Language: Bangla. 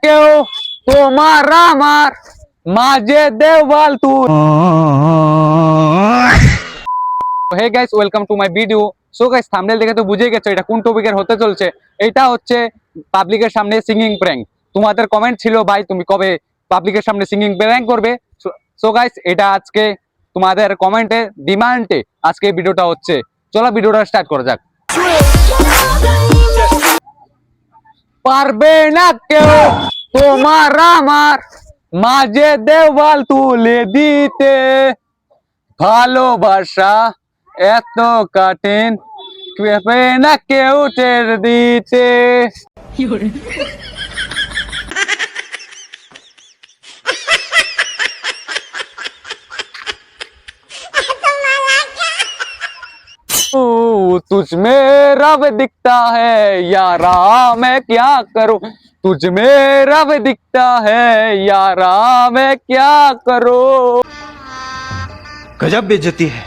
কেউ তোমার আমার মাঝে দেওয়াল তুই। Hey guys, welcome to my video. So guys, thumbnail দেখে তো বুঝেই গেছো এটা কোন টপিকের হতে চলছে। এটা হচ্ছে পাবলিকের সামনে সিঙ্গিং প্র্যাঙ্ক। তোমাদের কমেন্ট ছিল, ভাই তুমি কবে পাবলিকের সামনে সিঙ্গিং প্র্যাঙ্ক করবে। সো গাইস, এটা আজকে তোমাদের কমেন্টে ডিমান্ডে আজকে ভিডিওটা হচ্ছে। চলো ভিডিওটা স্টার্ট করা যাক। পারবে না কেউ তোমার আমার মাঝে দেওয়াল তুলে দিতে, ভালোবাসা এত কঠিন পারবে না কেউ টের দিতে। तुझ में रब दिखता है यारा, मैं क्या करूं। तुझ में रब दिखता है यारा, मैं क्या करूं। गजब बेइज्जती है।